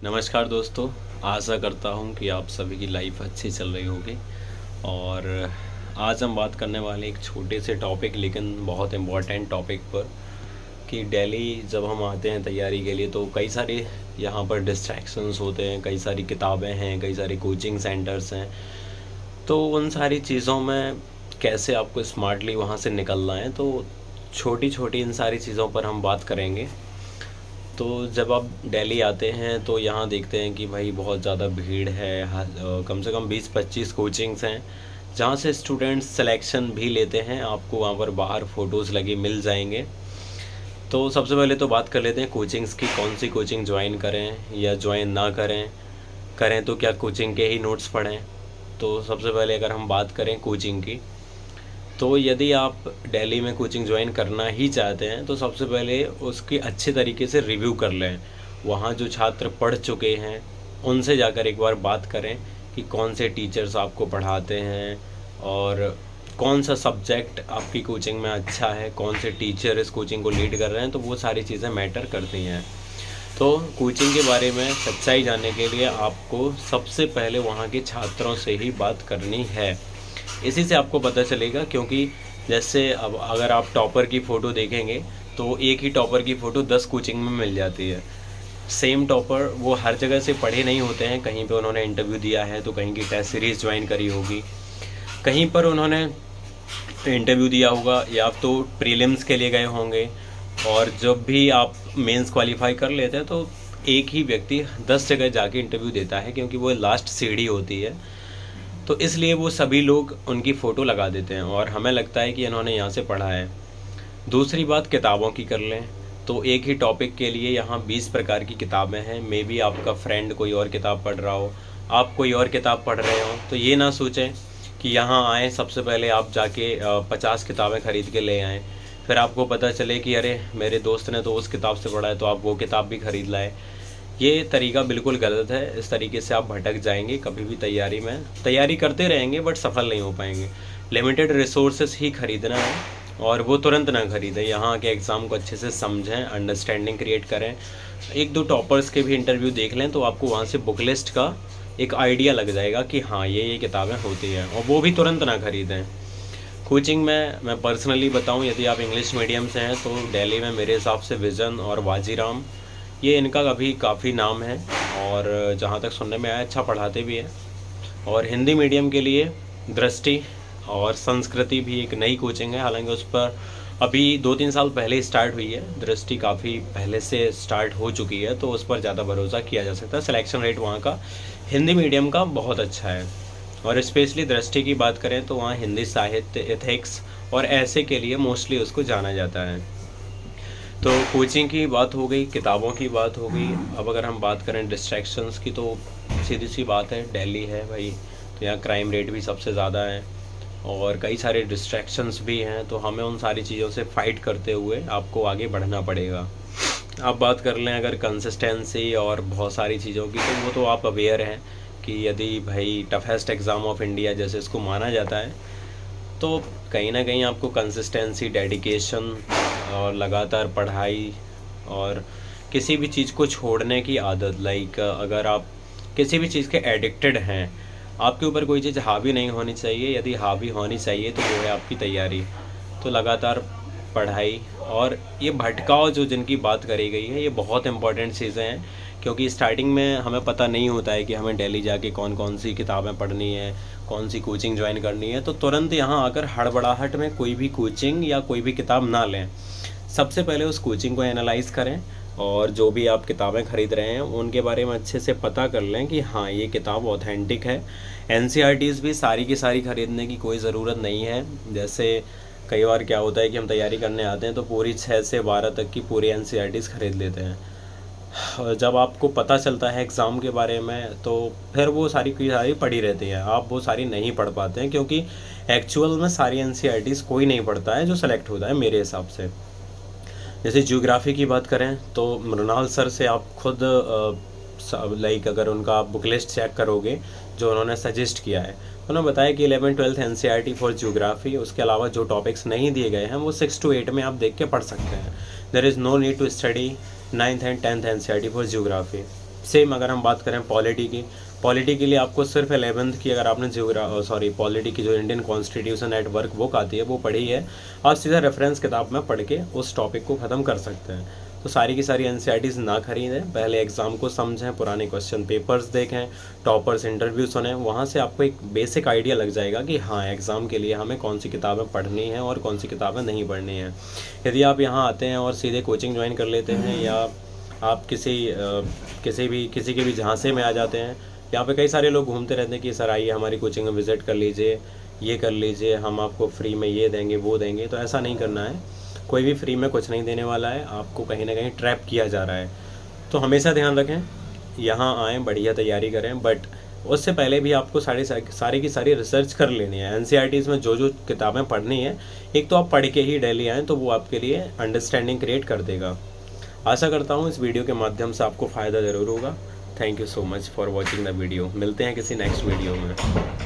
नमस्कार दोस्तों। आशा करता हूँ कि आप सभी की लाइफ अच्छी चल रही होगी। और आज हम बात करने वाले एक छोटे से टॉपिक लेकिन बहुत इम्पोर्टेंट टॉपिक पर कि दिल्ली जब हम आते हैं तैयारी के लिए तो कई सारे यहाँ पर डिस्ट्रैक्शंस होते हैं, कई सारी किताबें हैं, कई सारे कोचिंग सेंटर्स हैं। तो उन सारी चीज़ों में कैसे आपको स्मार्टली वहाँ से निकलना है, तो छोटी छोटी इन सारी चीज़ों पर हम बात करेंगे। तो जब आप दिल्ली आते हैं तो यहाँ देखते हैं कि भाई बहुत ज़्यादा भीड़ है। कम से कम 20-25 कोचिंग्स हैं जहाँ से स्टूडेंट्स सिलेक्शन भी लेते हैं। आपको वहाँ पर बाहर फ़ोटोज़ लगे मिल जाएंगे। तो सबसे पहले तो बात कर लेते हैं कोचिंग्स की, कौन सी कोचिंग ज्वाइन करें या ज्वाइन ना करें, करें तो क्या कोचिंग के ही नोट्स पढ़ें। तो सबसे पहले अगर हम बात करें कोचिंग की, तो यदि आप दिल्ली में कोचिंग ज्वाइन करना ही चाहते हैं तो सबसे पहले उसकी अच्छे तरीके से रिव्यू कर लें। वहाँ जो छात्र पढ़ चुके हैं उनसे जाकर एक बार बात करें कि कौन से टीचर्स आपको पढ़ाते हैं और कौन सा सब्जेक्ट आपकी कोचिंग में अच्छा है, कौन से टीचर इस कोचिंग को लीड कर रहे हैं। तो वो सारी चीज़ें मैटर करती हैं। तो कोचिंग के बारे में सच्चाई जानने के लिए आपको सबसे पहले वहाँ के छात्रों से ही बात करनी है। इसी से आपको पता चलेगा, क्योंकि जैसे अब अगर आप टॉपर की फ़ोटो देखेंगे तो एक ही टॉपर की फ़ोटो 10 कोचिंग में मिल जाती है। सेम टॉपर वो हर जगह से पढ़े नहीं होते हैं। कहीं पे उन्होंने इंटरव्यू दिया है तो कहीं की टेस्ट सीरीज़ ज्वाइन करी होगी, कहीं पर उन्होंने इंटरव्यू दिया होगा या तो प्रीलिम्स के लिए गए होंगे। और जब भी आप मेंस क्वालिफाई कर लेते हैं तो एक ही व्यक्ति 10 जगह जाके इंटरव्यू देता है, क्योंकि वो लास्ट सीढ़ी होती है। तो इसलिए वो सभी लोग उनकी फ़ोटो लगा देते हैं और हमें लगता है कि इन्होंने यहाँ से पढ़ा है। दूसरी बात किताबों की कर लें तो एक ही टॉपिक के लिए यहाँ 20 प्रकार की किताबें हैं। मे बी आपका फ्रेंड कोई और किताब पढ़ रहा हो, आप कोई और किताब पढ़ रहे हो, तो ये ना सोचें कि यहाँ आएँ सबसे पहले आप जाके 50 किताबें ख़रीद के ले आएँ, फिर आपको पता चले कि अरे मेरे दोस्त ने तो उस किताब से पढ़ा है तो आप वो किताब भी ख़रीद लाए। ये तरीका बिल्कुल गलत है। इस तरीके से आप भटक जाएंगे। कभी भी तैयारी करते रहेंगे बट सफल नहीं हो पाएंगे। लिमिटेड रिसोर्सेस ही खरीदना है और वो तुरंत ना खरीदें। यहाँ के एग्ज़ाम को अच्छे से समझें, अंडरस्टैंडिंग क्रिएट करें। एक दो टॉपर्स के भी इंटरव्यू देख लें तो आपको वहाँ से बुक लिस्ट का एक आइडिया लग जाएगा कि हाँ ये किताबें होती हैं, और वो भी तुरंत ना खरीदें। कोचिंग में मैं पर्सनली बताऊँ, यदि आप इंग्लिश मीडियम से हैं तो दिल्ली में मेरे हिसाब से विज़न और वाजीराम, ये इनका अभी काफ़ी नाम है और जहाँ तक सुनने में आया अच्छा पढ़ाते भी हैं। और हिंदी मीडियम के लिए दृष्टि और संस्कृति भी एक नई कोचिंग है, हालांकि उस पर अभी 2-3 साल पहले ही स्टार्ट हुई है। दृष्टि काफ़ी पहले से स्टार्ट हो चुकी है तो उस पर ज़्यादा भरोसा किया जा सकता है। सिलेक्शन रेट वहाँ का हिंदी मीडियम का बहुत अच्छा है। और स्पेशली दृष्टि की बात करें तो वहाँ हिंदी साहित्य, एथिक्स और ऐसे के लिए मोस्टली उसको जाना जाता है। तो कोचिंग की बात हो गई, किताबों की बात हो गई। अब अगर हम बात करें डिस्ट्रैक्शंस की तो सीधी सी बात है, दिल्ली है भाई, तो यहाँ क्राइम रेट भी सबसे ज़्यादा है और कई सारे डिस्ट्रैक्शंस भी हैं। तो हमें उन सारी चीज़ों से फ़ाइट करते हुए आपको आगे बढ़ना पड़ेगा। आप बात कर लें अगर कंसिस्टेंसी और बहुत सारी चीज़ों की, तो वो तो आप अवेयर हैं कि यदि भाई टफेस्ट एग्ज़ाम ऑफ इंडिया जैसे इसको माना जाता है, तो कहीं ना कहीं आपको कंसिस्टेंसी, डेडिकेशन और लगातार पढ़ाई और किसी भी चीज़ को छोड़ने की आदत, लाइक अगर आप किसी भी चीज़ के एडिक्टेड हैं, आपके ऊपर कोई चीज़ हावी नहीं होनी चाहिए। यदि हावी होनी चाहिए तो वो है आपकी तैयारी। तो लगातार पढ़ाई और ये भटकाव जो जिनकी बात करी गई है, ये बहुत इंपॉर्टेंट चीज़ें हैं, क्योंकि स्टार्टिंग में हमें पता नहीं होता है कि हमें दिल्ली जाके कौन कौन सी किताबें पढ़नी है, कौन सी कोचिंग ज्वाइन करनी है। तो तुरंत यहाँ आकर हड़बड़ाहट में कोई भी कोचिंग या कोई भी किताब ना लें। सबसे पहले उस कोचिंग को एनालाइज करें और जो भी आप किताबें ख़रीद रहे हैं उनके बारे में अच्छे से पता कर लें कि हाँ ये किताब ऑथेंटिक है। एनसीईआरटीज़ भी सारी की सारी ख़रीदने की कोई ज़रूरत नहीं है। जैसे कई बार क्या होता है कि हम तैयारी करने आते हैं तो पूरी 6 से 12 तक की पूरी एनसीईआरटीज़ ख़रीद लेते हैं। जब आपको पता चलता है एग्ज़ाम के बारे में तो फिर वो सारी की सारी पढ़ी रहती हैं, आप वो सारी नहीं पढ़ पाते हैं, क्योंकि एक्चुअल में सारी एनसीईआरटीज़ कोई नहीं पढ़ता है जो सेलेक्ट होता है मेरे हिसाब से। जैसे ज्योग्राफी की बात करें तो मृणाल सर से आप खुद लाइक अगर उनका आप बुक लिस्ट चेक करोगे जो उन्होंने सजेस्ट किया है, उन्होंने बताया कि 11-12 एनसीईआरटी फॉर ज्योग्राफी, उसके अलावा जो टॉपिक्स नहीं दिए गए हैं वो 6 to 8 में आप देख के पढ़ सकते हैं। There is no need to study 9th and 10th NCERT for geography. Same अगर हम बात करें पॉलिटी के लिए आपको सिर्फ 11th की, अगर आपने पॉलिटी की जो Indian constitution at work book आती है वो पढ़ी है, आप सीधा रेफरेंस किताब में पढ़ के उस टॉपिक को ख़त्म कर सकते हैं। तो सारी की सारी एनसीईआरटीज़ ना खरीदें, पहले एग्ज़ाम को समझें, पुराने क्वेश्चन पेपर्स देखें, टॉपर्स इंटरव्यू सुनें, वहाँ से आपको एक बेसिक आइडिया लग जाएगा कि हाँ एग्ज़ाम के लिए हमें कौन सी किताबें पढ़नी हैं और कौन सी किताबें नहीं पढ़नी हैं। यदि आप यहाँ आते हैं और सीधे कोचिंग ज्वाइन कर लेते हैं, या आप किसी के भी झांसे में आ जाते हैं, यहाँ पे कई सारे लोग घूमते रहते हैं कि सर आइए हमारी कोचिंग में विज़िट कर लीजिए, ये कर लीजिए, हम आपको फ्री में ये देंगे वो देंगे। तो ऐसा नहीं करना है, कोई भी फ्री में कुछ नहीं देने वाला है, आपको कहीं ना कहीं ट्रैप किया जा रहा है। तो हमेशा ध्यान रखें, यहाँ आएँ, बढ़िया तैयारी करें, बट उससे पहले भी आपको सारी की सारी रिसर्च कर लेनी है। एनसीईआरटीज़ में जो जो किताबें पढ़नी है, एक तो आप पढ़ के ही डेली आएँ, तो वो आपके लिए अंडरस्टैंडिंग क्रिएट कर देगा। आशा करता हूँ इस वीडियो के माध्यम से आपको फ़ायदा ज़रूर होगा। Thank you so much for watching the video. मिलते हैं किसी नेक्स्ट वीडियो में।